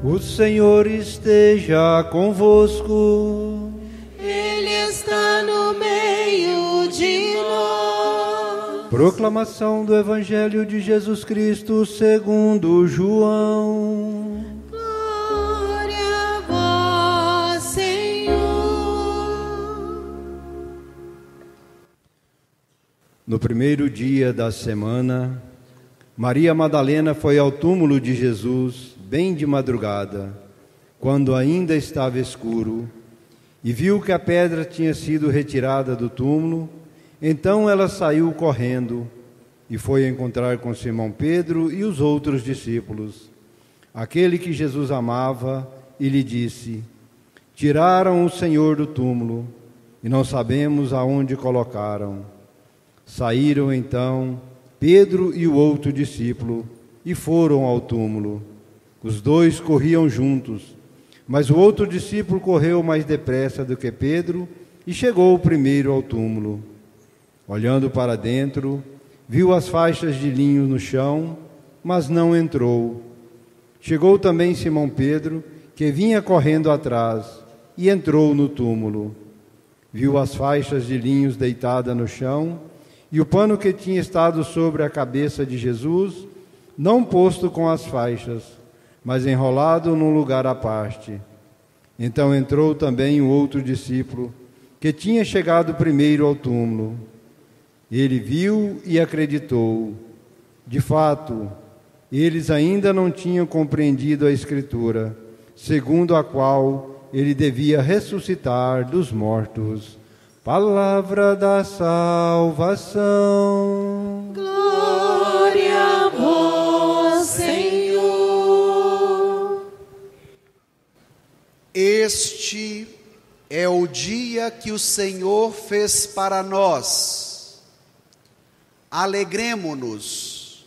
O Senhor esteja convosco. Ele está no meio de nós. Proclamação do Evangelho de Jesus Cristo segundo João. Glória a vós, Senhor. No primeiro dia da semana, Maria Madalena foi ao túmulo de Jesus, bem de madrugada, quando ainda estava escuro, e viu que a pedra tinha sido retirada do túmulo. Então ela saiu correndo e foi encontrar com Simão Pedro e os outros discípulos, aquele que Jesus amava, e lhe disse: Tiraram o Senhor do túmulo e não sabemos aonde colocaram. Saíram então Pedro e o outro discípulo e foram ao túmulo. Os dois corriam juntos, mas o outro discípulo correu mais depressa do que Pedro e chegou primeiro ao túmulo. Olhando para dentro, viu as faixas de linho no chão, mas não entrou. Chegou também Simão Pedro, que vinha correndo atrás, e entrou no túmulo. Viu as faixas de linhos deitadas no chão e o pano que tinha estado sobre a cabeça de Jesus, não posto com as faixas, mas enrolado num lugar à parte. Então entrou também o outro discípulo, que tinha chegado primeiro ao túmulo. Ele viu e acreditou. De fato, eles ainda não tinham compreendido a Escritura, segundo a qual ele devia ressuscitar dos mortos. Palavra da salvação. Glória a vós, Senhor. Este é o dia que o Senhor fez para nós. Alegremo-nos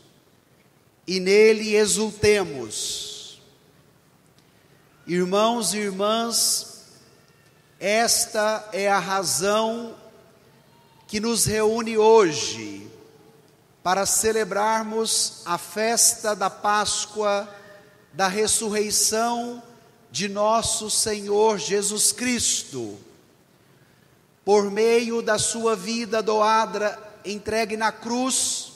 e nele exultemos. Irmãos e irmãs, esta é a razão que nos reúne hoje para celebrarmos a festa da Páscoa, da ressurreição de nosso Senhor Jesus Cristo. Por meio da sua vida doada, entregue na cruz,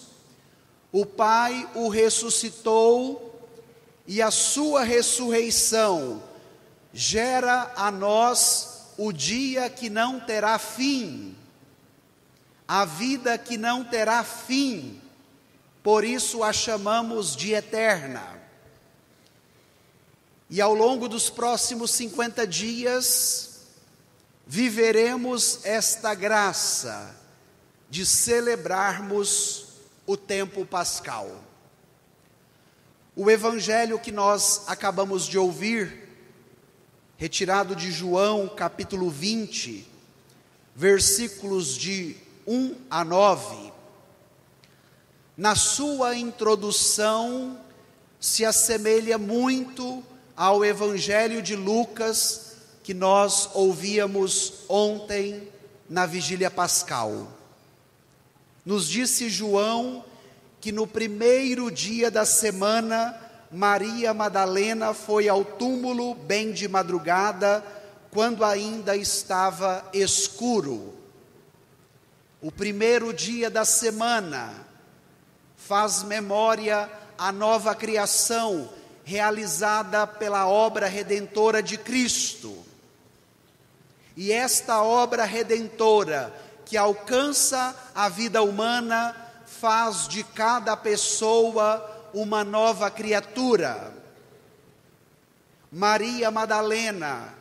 o Pai o ressuscitou, e a sua ressurreição gera a nós o dia que não terá fim, a vida que não terá fim, por isso a chamamos de eterna. E ao longo dos próximos 50 dias, viveremos esta graça de celebrarmos o tempo pascal. O evangelho que nós acabamos de ouvir, retirado de João, capítulo 20, versículos de 1 a 9, na sua introdução se assemelha muito ao evangelho de Lucas, que nós ouvíamos ontem na vigília pascal. Nos disse João que no primeiro dia da semana, Maria Madalena foi ao túmulo bem de madrugada, quando ainda estava escuro. O primeiro dia da semana faz memória à nova criação realizada pela obra redentora de Cristo. E esta obra redentora que alcança a vida humana faz de cada pessoa uma nova criatura. Maria Madalena,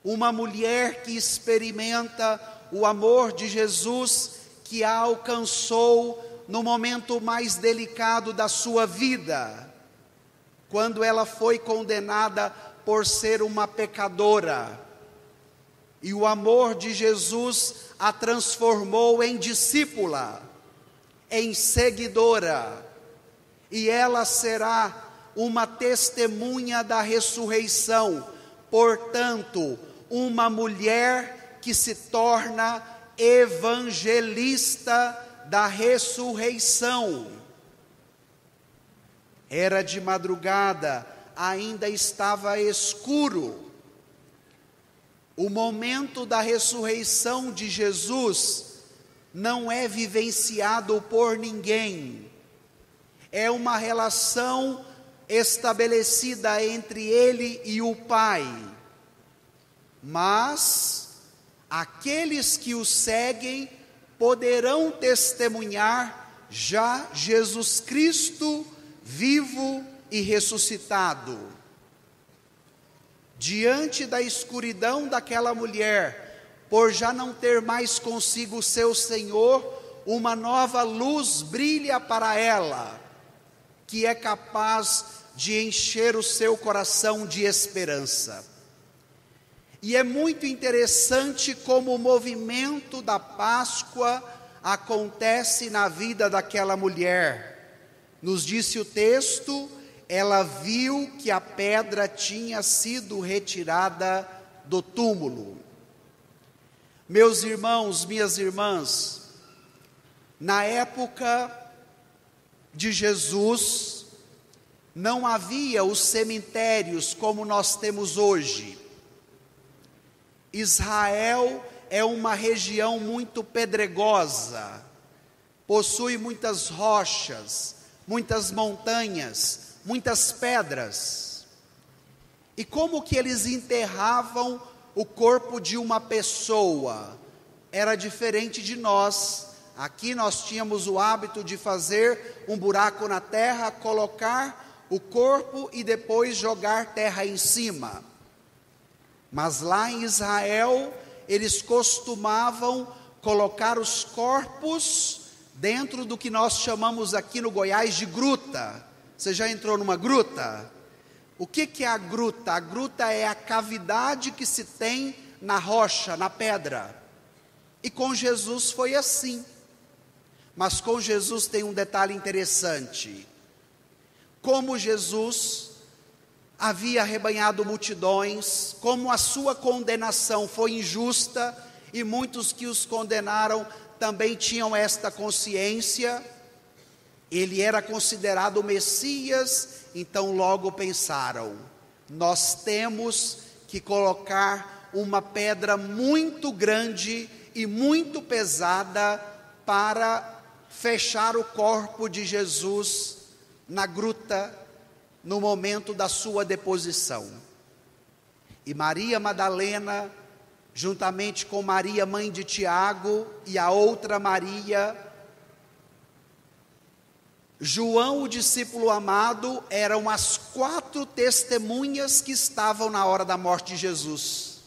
uma mulher que experimenta o amor de Jesus, que a alcançou no momento mais delicado da sua vida, quando ela foi condenada por ser uma pecadora, e o amor de Jesus a transformou em discípula, em seguidora, e ela será uma testemunha da ressurreição, portanto, uma mulher que se torna evangelista da ressurreição. Era de madrugada, ainda estava escuro. O momento da ressurreição de Jesus não é vivenciado por ninguém. É uma relação estabelecida entre ele e o Pai. Mas aqueles que o seguem poderão testemunhar já Jesus Cristo vivo e ressuscitado. Diante da escuridão daquela mulher, por já não ter mais consigo o seu Senhor, uma nova luz brilha para ela, que é capaz de encher o seu coração de esperança. E é muito interessante como o movimento da Páscoa acontece na vida daquela mulher. Nos disse o texto, ela viu que a pedra tinha sido retirada do túmulo. Meus irmãos, minhas irmãs, na época de Jesus, não havia os cemitérios como nós temos hoje. Israel é uma região muito pedregosa, possui muitas rochas, muitas montanhas, muitas pedras. E como que eles enterravam o corpo de uma pessoa? Era diferente de nós. Aqui nós tínhamos o hábito de fazer um buraco na terra, colocar o corpo e depois jogar terra em cima. Mas lá em Israel, eles costumavam colocar os corpos dentro do que nós chamamos aqui no Goiás de gruta. Você já entrou numa gruta? O que é a gruta? A gruta é a cavidade que se tem na rocha, na pedra. E com Jesus foi assim. Mas com Jesus tem um detalhe interessante. Como Jesus havia arrebanhado multidões, como a sua condenação foi injusta, e muitos que os condenaram também tinham esta consciência, ele era considerado o Messias, então logo pensaram, nós temos que colocar uma pedra muito grande e muito pesada para fechar o corpo de Jesus na gruta, no momento da sua deposição. E Maria Madalena, juntamente com Maria, mãe de Tiago, e a outra Maria, João, o discípulo amado, eram as 4 testemunhas que estavam na hora da morte de Jesus.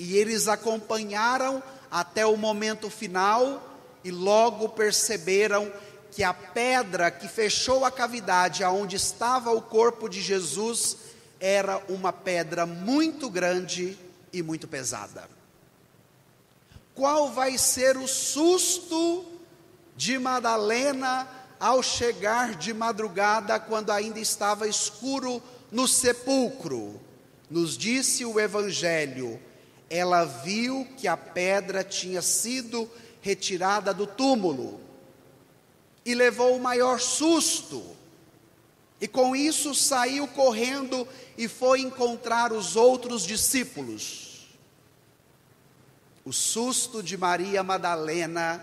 E eles acompanharam até o momento final e logo perceberam que a pedra que fechou a cavidade aonde estava o corpo de Jesus era uma pedra muito grande e muito pesada. Qual vai ser o susto de Madalena ao chegar de madrugada, quando ainda estava escuro no sepulcro? Nos disse o Evangelho, ela viu que a pedra tinha sido retirada do túmulo. E levou o maior susto, e com isso saiu correndo e foi encontrar os outros discípulos. O susto de Maria Madalena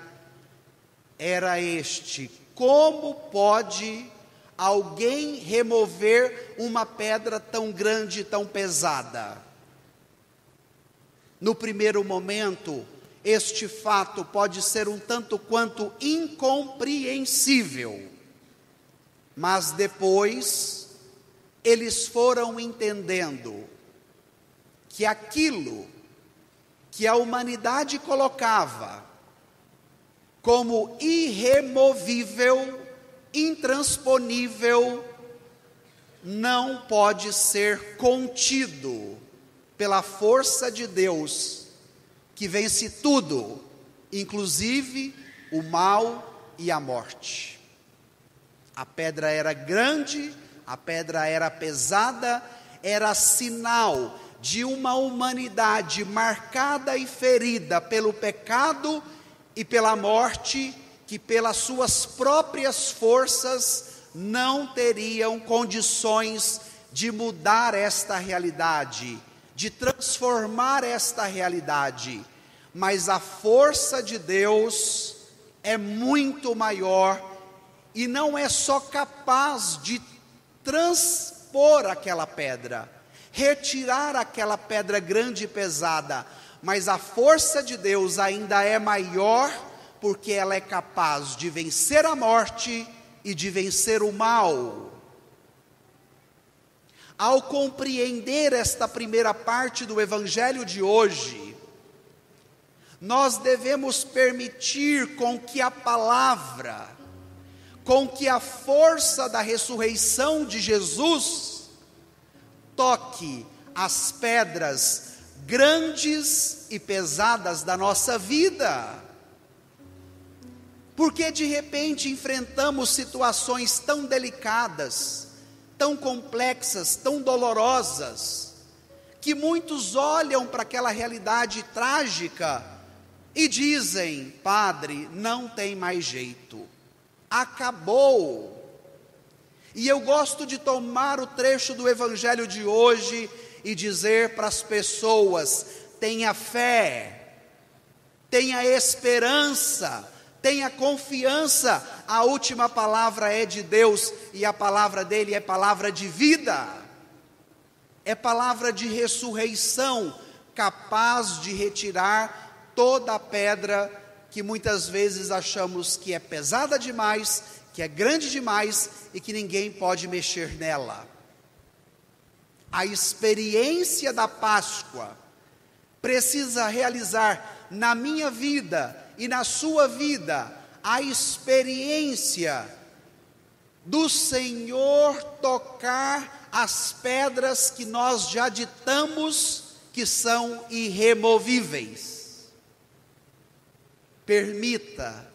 era este: como pode alguém remover uma pedra tão grande, tão pesada? No primeiro momento, este fato pode ser um tanto quanto incompreensível, mas depois eles foram entendendo que aquilo que a humanidade colocava como irremovível, intransponível, não pode ser contido pela força de Deus, que vence tudo, inclusive o mal e a morte. A pedra era grande, a pedra era pesada, era sinal de uma humanidade marcada e ferida pelo pecado e pela morte, que pelas suas próprias forças não teriam condições de mudar esta realidade, de transformar esta realidade, mas a força de Deus é muito maior e não é só capaz de transpor aquela pedra, retirar aquela pedra grande e pesada, mas a força de Deus ainda é maior, porque ela é capaz de vencer a morte e de vencer o mal. Ao compreender esta primeira parte do Evangelho de hoje, nós devemos permitir com que a palavra, com que a força da ressurreição de Jesus toque as pedras grandes e pesadas da nossa vida. Porque de repente enfrentamos situações tão delicadas, tão complexas, tão dolorosas, que muitos olham para aquela realidade trágica e dizem: padre, não tem mais jeito, acabou. E eu gosto de tomar o trecho do Evangelho de hoje e dizer para as pessoas: tenha fé, tenha esperança, tenha confiança, a última palavra é de Deus, e a palavra dele é palavra de vida, é palavra de ressurreição, capaz de retirar toda a pedra que muitas vezes achamos que é pesada demais, que é grande demais e que ninguém pode mexer nela. A experiência da Páscoa precisa realizar na minha vida e na sua vida a experiência do Senhor tocar as pedras que nós já ditamos que são irremovíveis. Permita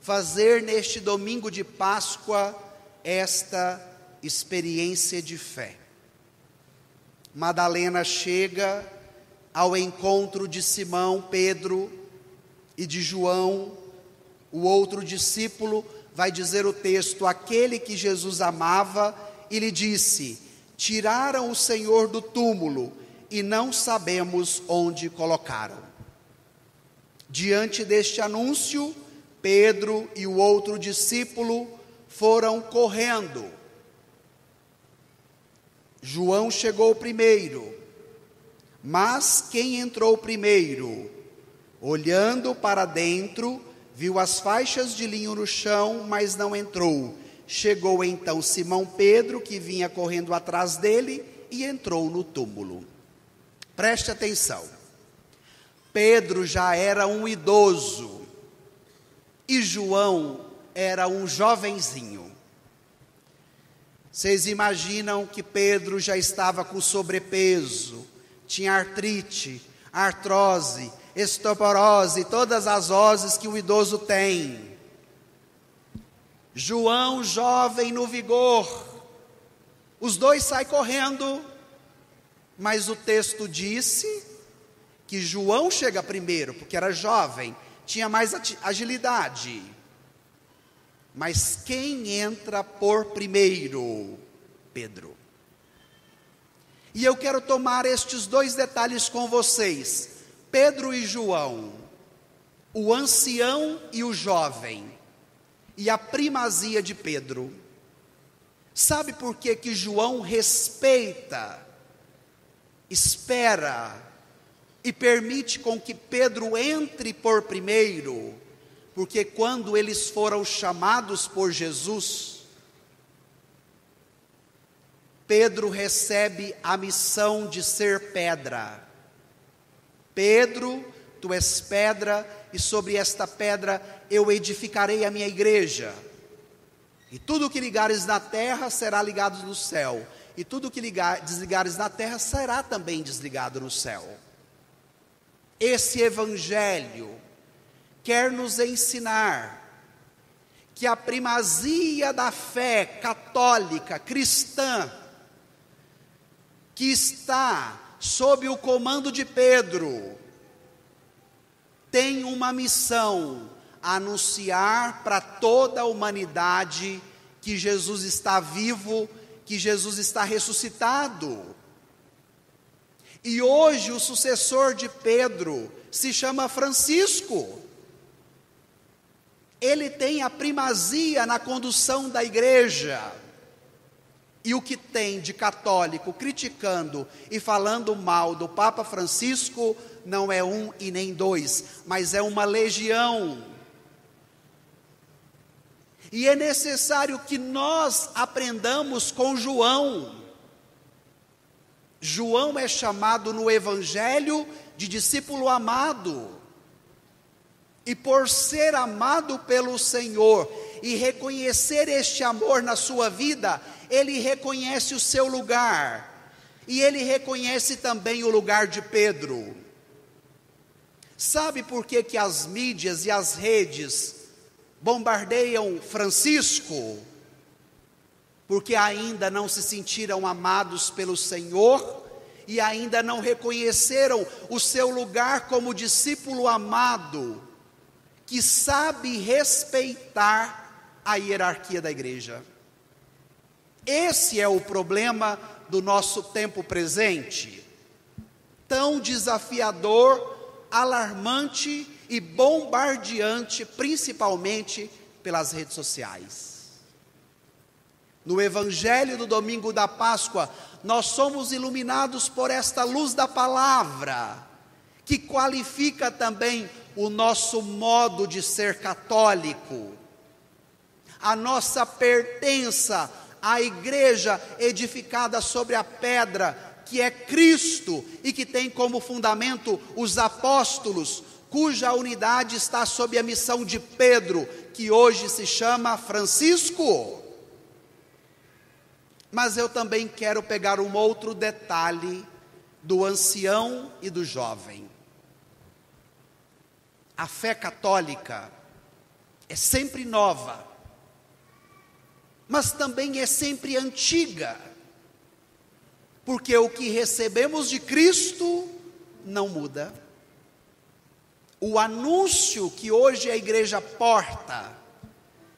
fazer neste domingo de Páscoa esta experiência de fé. Madalena chega ao encontro de Simão, Pedro e de João, o outro discípulo. Vai dizer o texto: aquele que Jesus amava, e lhe disse: tiraram o Senhor do túmulo e não sabemos onde colocaram. Diante deste anúncio, Pedro e o outro discípulo foram correndo. João chegou primeiro, mas quem entrou primeiro, olhando para dentro, viu as faixas de linho no chão, mas não entrou. Chegou então Simão Pedro, que vinha correndo atrás dele, e entrou no túmulo. Preste atenção. Pedro já era um idoso e João era um jovenzinho. Vocês imaginam que Pedro já estava com sobrepeso, tinha artrite, artrose, osteoporose, todas as oses que o idoso tem. João, jovem no vigor, os dois saem correndo, mas o texto disse que João chega primeiro, porque era jovem, tinha mais agilidade. Mas quem entra por primeiro? Pedro. E eu quero tomar estes dois detalhes com vocês: Pedro e João, o ancião e o jovem, e a primazia de Pedro. Sabe por que que João respeita, espera e permite com que Pedro entre por primeiro? Porque quando eles foram chamados por Jesus, Pedro recebe a missão de ser pedra. Pedro, tu és pedra, e sobre esta pedra eu edificarei a minha igreja. E tudo que ligares na terra será ligado no céu, e tudo que desligares na terra será também desligado no céu. Esse evangelho quer nos ensinar que a primazia da fé católica, cristã, que está sob o comando de Pedro, tem uma missão: anunciar para toda a humanidade que Jesus está vivo que Jesus está ressuscitado. E hoje o sucessor de Pedro se chama Francisco. Ele tem a primazia na condução da igreja. E o que tem de católico criticando e falando mal do Papa Francisco não é um e nem dois, mas é uma legião. E é necessário que nós aprendamos com João. João é chamado no Evangelho de discípulo amado. E por ser amado pelo Senhor e reconhecer este amor na sua vida, ele reconhece o seu lugar. E ele reconhece também o lugar de Pedro. Sabe por que que as mídias e as redes bombardeiam Francisco? Porque ainda não se sentiram amados pelo Senhor e ainda não reconheceram o seu lugar como discípulo amado, que sabe respeitar a hierarquia da igreja. Esse é o problema do nosso tempo presente, tão desafiador, alarmante e bombardeante, principalmente pelas redes sociais. No Evangelho do domingo da Páscoa, nós somos iluminados por esta luz da palavra, que qualifica também o nosso modo de ser católico, a nossa pertença à igreja edificada sobre a pedra, que é Cristo, e que tem como fundamento os apóstolos, cuja unidade está sob a missão de Pedro, que hoje se chama Francisco. Mas eu também quero pegar um outro detalhe do ancião e do jovem. A fé católica é sempre nova, mas também é sempre antiga, porque o que recebemos de Cristo não muda. O anúncio que hoje a igreja porta,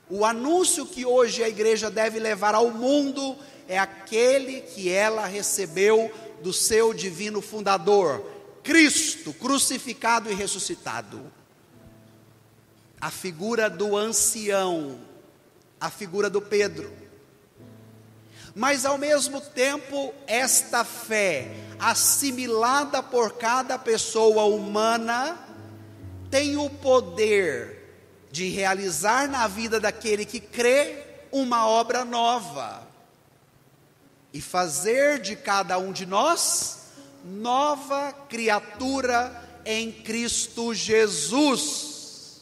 o anúncio que hoje a igreja deve levar ao mundo, é aquele que ela recebeu do seu divino fundador, Cristo, crucificado e ressuscitado. A figura do ancião, a figura do Pedro. Mas ao mesmo tempo, esta fé, assimilada por cada pessoa humana, tem o poder de realizar na vida daquele que crê uma obra nova. E fazer de cada um de nós nova criatura em Cristo Jesus.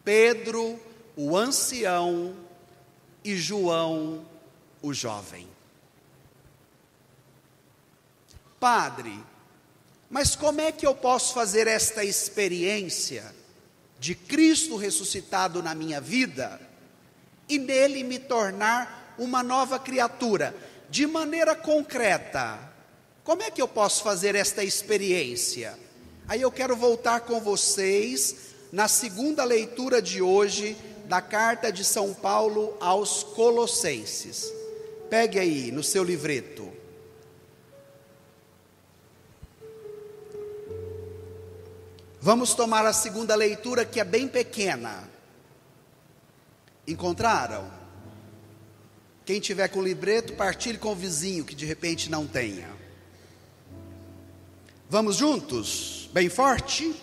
Pedro, o ancião, e João, o jovem. Padre, mas como é que eu posso fazer esta experiência de Cristo ressuscitado na minha vida e nele me tornar uma nova criatura? De maneira concreta, como é que eu posso fazer esta experiência? Aí eu quero voltar com vocês na segunda leitura de hoje da carta de São Paulo aos Colossenses. Pegue aí no seu livreto. Vamos tomar a segunda leitura, que é bem pequena. Encontraram? Quem tiver com o livreto, partilhe com o vizinho que de repente não tenha. Vamos juntos? Bem forte?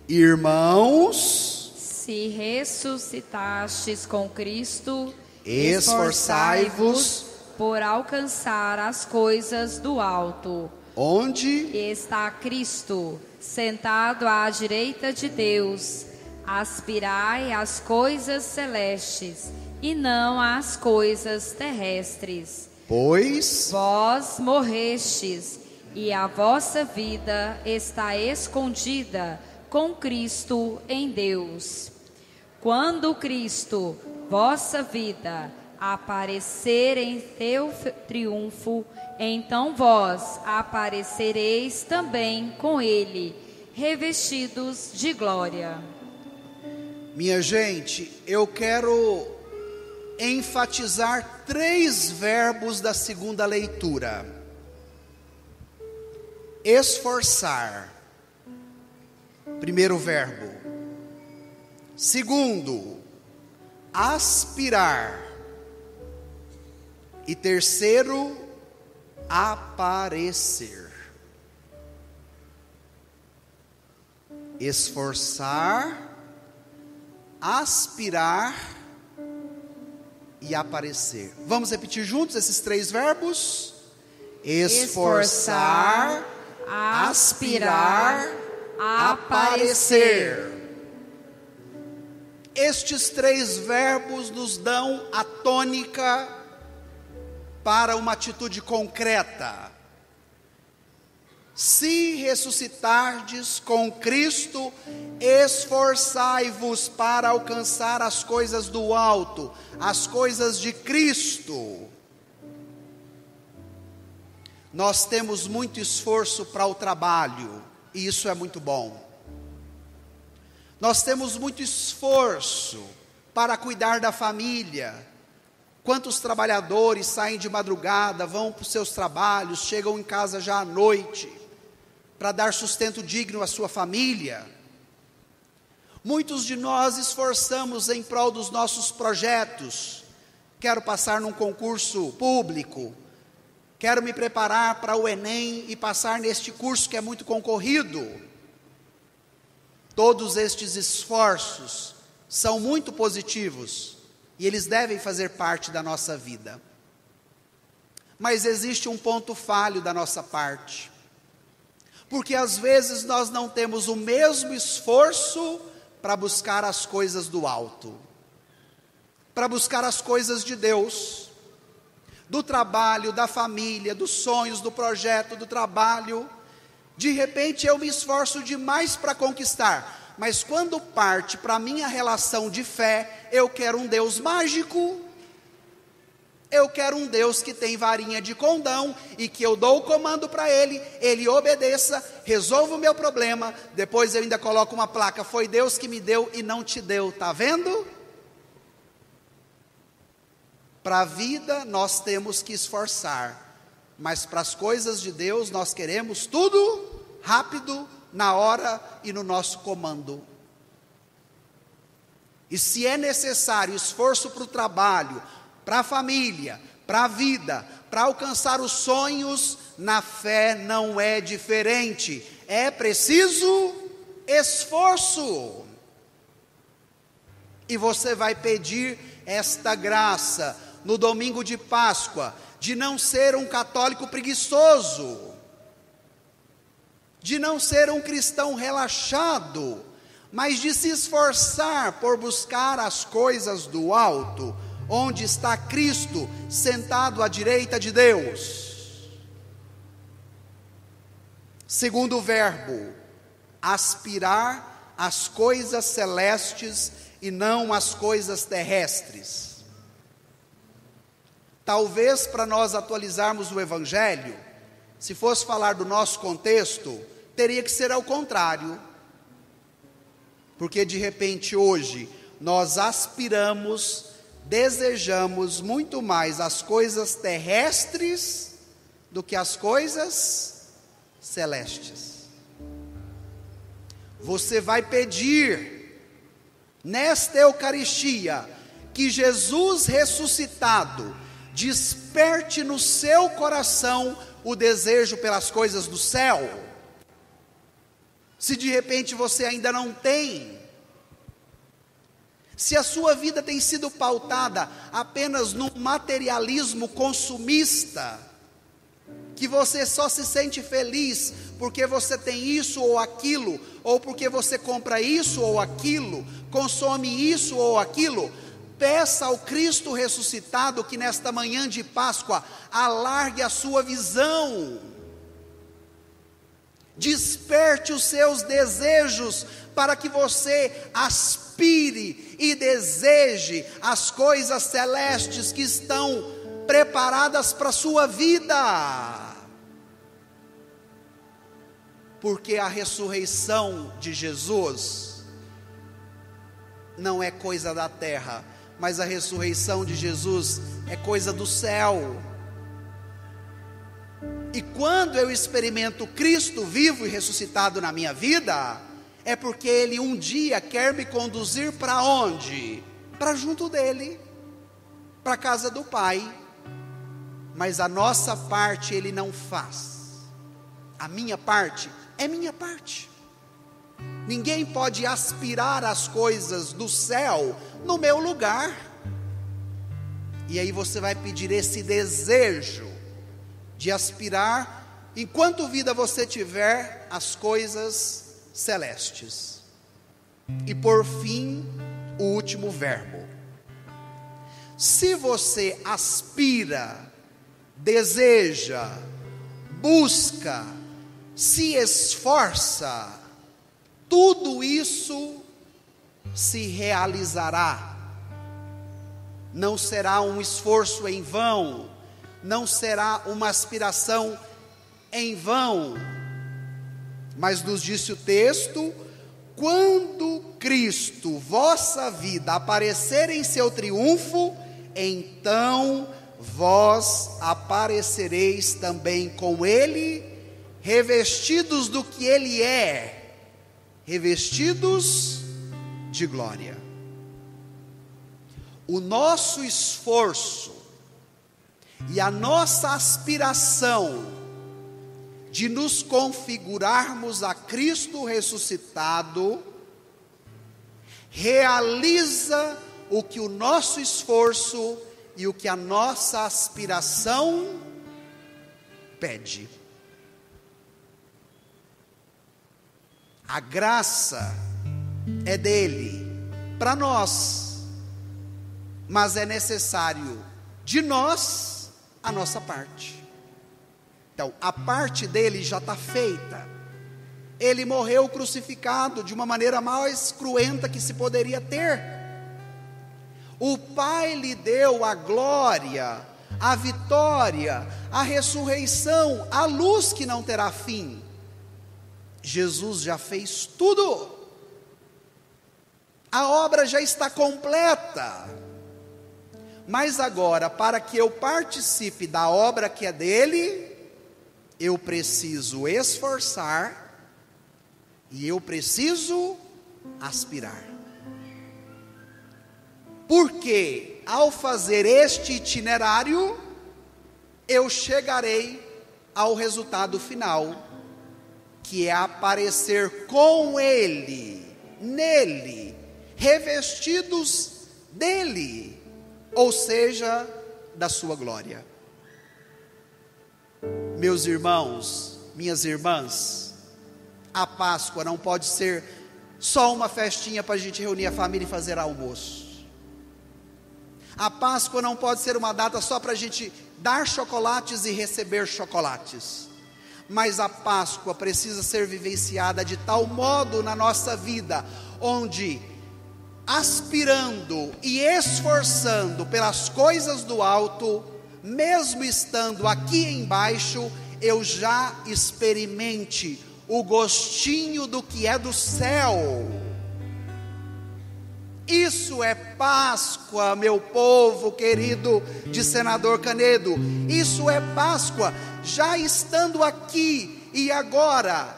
Irmãos, se ressuscitastes com Cristo, esforçai-vos por alcançar as coisas do alto, onde está Cristo, sentado à direita de Deus. Aspirai às coisas celestes e não às coisas terrestres. Pois vós morrestes e a vossa vida está escondida com Cristo em Deus. Quando Cristo, vossa vida, aparecer em teu triunfo, então vós aparecereis também com Ele, revestidos de glória. Minha gente, eu quero enfatizar 3 verbos da segunda leitura: esforçar, primeiro verbo; segundo, aspirar; e terceiro, aparecer. Esforçar, aspirar e aparecer. Vamos repetir juntos esses 3 verbos? Esforçar, aspirar, aparecer. Estes 3 verbos nos dão a tônica para uma atitude concreta. Se ressuscitardes com Cristo, esforçai-vos para alcançar as coisas do alto, as coisas de Cristo. Nós temos muito esforço para o trabalho, e isso é muito bom. Nós temos muito esforço para cuidar da família. Quantos trabalhadores saem de madrugada, vão para os seus trabalhos, chegam em casa já à noite, para dar sustento digno à sua família. Muitos de nós esforçamos em prol dos nossos projetos. Quero passar num concurso público, quero me preparar para o Enem e passar neste curso que é muito concorrido. Todos estes esforços são muito positivos e eles devem fazer parte da nossa vida. Mas existe um ponto falho da nossa parte, porque às vezes nós não temos o mesmo esforço para buscar as coisas do alto, para buscar as coisas de Deus, do trabalho, da família, dos sonhos, do projeto, do trabalho. De repente eu me esforço demais para conquistar, mas quando parte para a minha relação de fé, eu quero um Deus mágico. Eu quero um Deus que tem varinha de condão e que eu dou o comando para Ele, Ele obedeça, resolva o meu problema, depois eu ainda coloco uma placa: foi Deus que me deu e não te deu, está vendo? Para a vida nós temos que esforçar, mas para as coisas de Deus nós queremos tudo rápido, na hora e no nosso comando. E se é necessário esforço para o trabalho, para a família, para a vida, para alcançar os sonhos, na fé não é diferente. É preciso esforço. E você vai pedir esta graça no domingo de Páscoa, de não ser um católico preguiçoso, de não ser um cristão relaxado, mas de se esforçar por buscar as coisas do alto, onde está Cristo sentado à direita de Deus. Segundo verbo, aspirar às coisas celestes e não às coisas terrestres. Talvez para nós atualizarmos o Evangelho, se fosse falar do nosso contexto, teria que ser ao contrário. Porque de repente hoje nós aspiramos, desejamos muito mais as coisas terrestres do que as coisas celestes. Você vai pedir nesta Eucaristia que Jesus ressuscitado desperte no seu coração o desejo pelas coisas do céu. Se de repente você ainda não tem, se a sua vida tem sido pautada apenas num materialismo consumista, que você só se sente feliz porque você tem isso ou aquilo, ou porque você compra isso ou aquilo, consome isso ou aquilo, peça ao Cristo ressuscitado que nesta manhã de Páscoa alargue a sua visão, desperte os seus desejos para que você aspire e deseje as coisas celestes que estão preparadas para a sua vida. Porque a ressurreição de Jesus não é coisa da terra, mas a ressurreição de Jesus é coisa do céu. E quando eu experimento Cristo vivo e ressuscitado na minha vida, é porque Ele um dia quer me conduzir para onde? Para junto dEle, para a casa do Pai. Mas a nossa parte Ele não faz. A minha parte é minha parte. Ninguém pode aspirar as coisas do céu no meu lugar. E aí você vai pedir esse desejo de aspirar, enquanto vida você tiver, as coisas celestes. E por fim, o último verbo. Se você aspira, deseja, busca, se esforça, tudo isso se realizará. Não será um esforço em vão, não será uma aspiração em vão. Mas nos disse o texto: quando Cristo, vossa vida, aparecer em seu triunfo, então vós aparecereis também com Ele, revestidos do que Ele é, revestidos de glória. O nosso esforço e a nossa aspiração de nos configurarmos a Cristo ressuscitado realiza o que o nosso esforço e o que a nossa aspiração pede. A graça é dele para nós, mas é necessário de nós a nossa parte. Então, a parte dele já está feita. Ele morreu crucificado de uma maneira mais cruenta que se poderia ter. O Pai lhe deu a glória, a vitória, a ressurreição, a luz que não terá fim. Jesus já fez tudo. A obra já está completa. Mas agora, para que eu participe da obra que é dele, eu preciso esforçar e eu preciso aspirar. Porque ao fazer este itinerário, eu chegarei ao resultado final, que é aparecer com Ele, nele, revestidos dele, ou seja, da sua glória. Meus irmãos, minhas irmãs, a Páscoa não pode ser só uma festinha para a gente reunir a família e fazer almoço. A Páscoa não pode ser uma data só para a gente dar chocolates e receber chocolates. Mas a Páscoa precisa ser vivenciada de tal modo na nossa vida, onde aspirando e esforçando pelas coisas do alto, mesmo estando aqui embaixo, eu já experimente o gostinho do que é do céu. Isso é Páscoa, meu povo querido de Senador Canedo. Isso é Páscoa, já estando aqui e agora,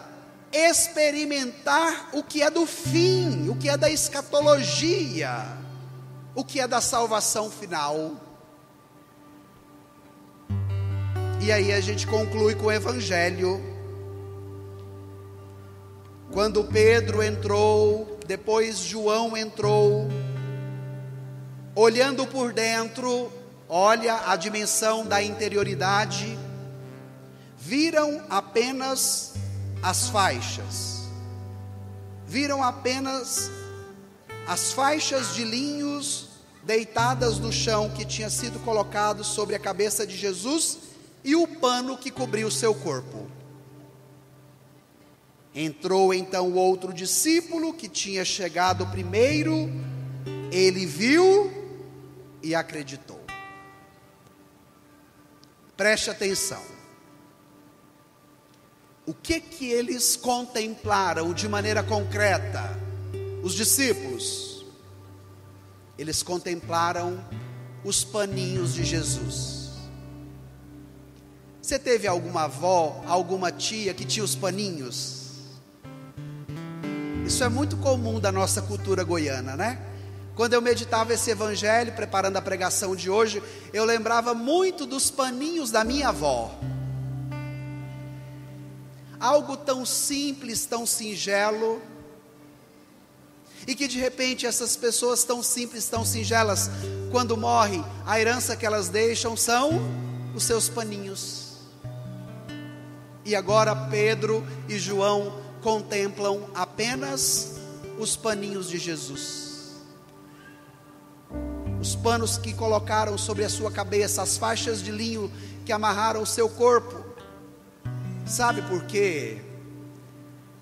experimentar o que é do fim, o que é da escatologia, o que é da salvação final. E aí a gente conclui com o Evangelho. Quando Pedro entrou, depois João entrou, olhando por dentro, olha a dimensão da interioridade, viram apenas as faixas, viram apenas as faixas de linhos deitadas no chão que tinha sido colocado sobre a cabeça de Jesus e o pano que cobriu o seu corpo. Entrou então o outro discípulo que tinha chegado primeiro, ele viu e acreditou. Preste atenção. O que eles contemplaram de maneira concreta, os discípulos? eles contemplaram os paninhos de Jesus. Você teve alguma avó, alguma tia que tinha os paninhos? Isso é muito comum da nossa cultura goiana, né? Quando eu meditava esse evangelho, preparando a pregação de hoje, eu lembrava muito dos paninhos da minha avó. Algo tão simples, tão singelo, e que de repente essas pessoas tão simples, tão singelas, quando morrem, a herança que elas deixam são os seus paninhos. E agora Pedro e João contemplam apenas os paninhos de Jesus. Os panos que colocaram sobre a sua cabeça, as faixas de linho que amarraram o seu corpo. Sabe por quê?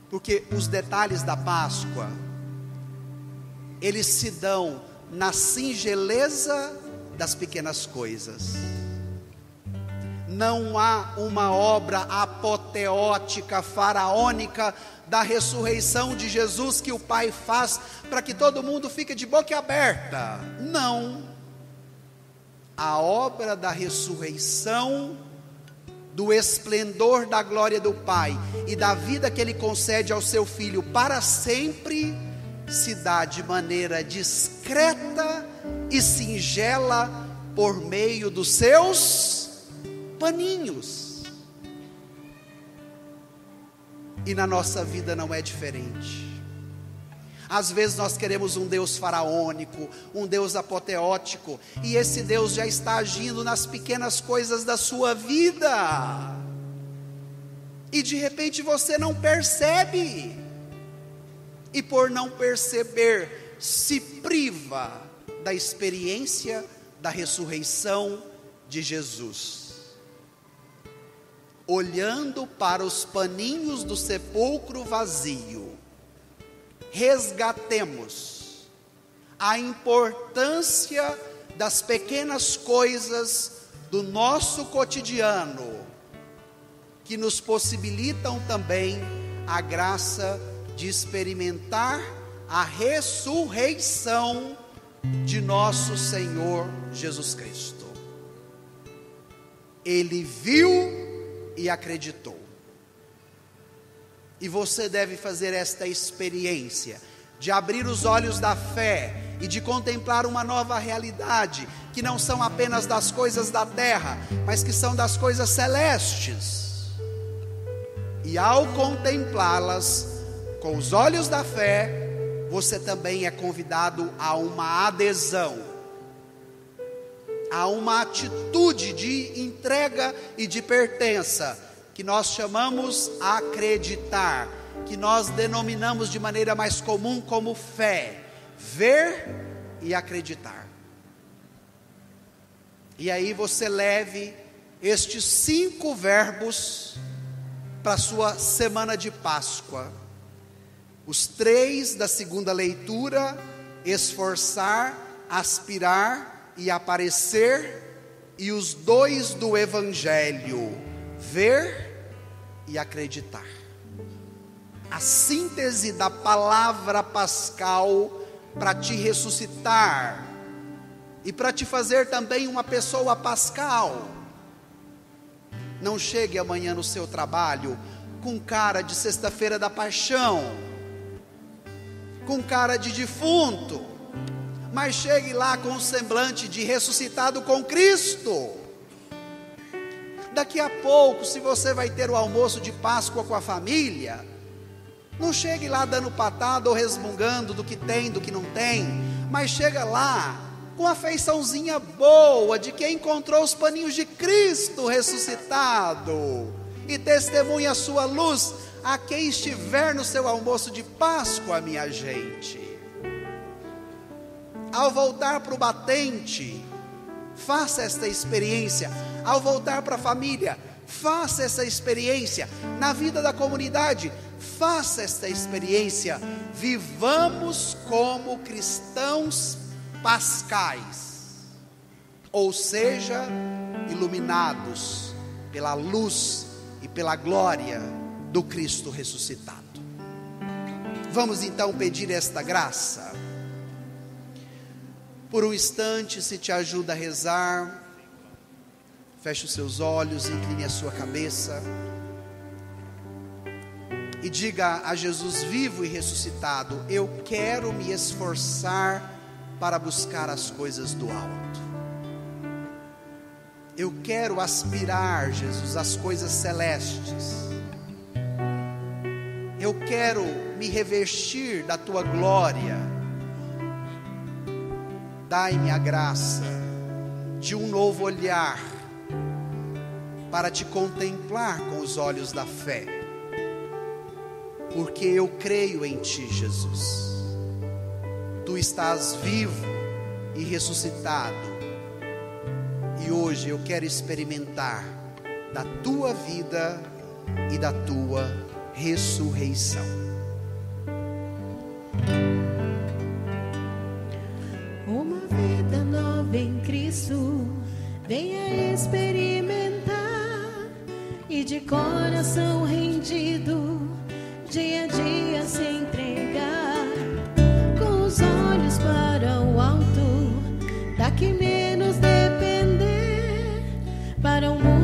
Porque os detalhes da Páscoa, eles se dão na singeleza das pequenas coisas. Não há uma obra apoteótica, faraônica da ressurreição de Jesus que o Pai faz para que todo mundo fique de boca aberta. Não. A obra da ressurreição, do esplendor da glória do Pai e da vida que Ele concede ao seu Filho para sempre, se dá de maneira discreta e singela por meio dos seus paninhos. E na nossa vida não é diferente. Às vezes nós queremos um Deus faraônico, um Deus apoteótico, e esse Deus já está agindo nas pequenas coisas da sua vida, e de repente você não percebe, e por não perceber, se priva da experiência da ressurreição de Jesus. Olhando para os paninhos do sepulcro vazio, resgatemos a importância das pequenas coisas do nosso cotidiano, que nos possibilitam também a graça de experimentar a ressurreição de nosso Senhor Jesus Cristo. Ele viu e acreditou. E você deve fazer esta experiência de abrir os olhos da fé e de contemplar uma nova realidade, que não são apenas das coisas da terra, mas que são das coisas celestes. E ao contemplá-las com os olhos da fé, você também é convidado a uma adesão, a uma atitude de entrega e de pertença, que nós chamamos acreditar, que nós denominamos de maneira mais comum como fé, ver e acreditar. E aí você leve estes 5 verbos para a sua semana de Páscoa. Os 3 da segunda leitura: esforçar, aspirar e aparecer, e os 2 do Evangelho: ver e acreditar. A síntese da palavra pascal para te ressuscitar e para te fazer também uma pessoa pascal. Não chegue amanhã no seu trabalho com cara de sexta-feira da paixão, com cara de defunto, mas chegue lá com um semblante de ressuscitado com Cristo. Daqui a pouco, se você vai ter o almoço de Páscoa com a família, não chegue lá dando patada ou resmungando do que tem, do que não tem, mas chega lá com a feiçãozinha boa de quem encontrou os paninhos de Cristo ressuscitado, e testemunha a sua luz a quem estiver no seu almoço de Páscoa, minha gente. Ao voltar para o batente, faça esta experiência. Ao voltar para a família, faça essa experiência. Na vida da comunidade, faça esta experiência. Vivamos como cristãos pascais, ou seja, iluminados pela luz e pela glória do Cristo ressuscitado. Vamos então pedir esta graça. Por um instante, se te ajuda a rezar, feche os seus olhos, incline a sua cabeça e diga a Jesus vivo e ressuscitado: eu quero me esforçar para buscar as coisas do alto. Eu quero aspirar, Jesus, às coisas celestes. Eu quero me revestir da tua glória. Dai-me a graça de um novo olhar para te contemplar com os olhos da fé, porque eu creio em ti, Jesus. Tu estás vivo e ressuscitado, e hoje eu quero experimentar da tua vida e da tua ressurreição. Uma vida nova em Cristo, venha experimentar, e de coração rendido, dia a dia se entregar, com os olhos para o alto, daqui menos depender, para um mundo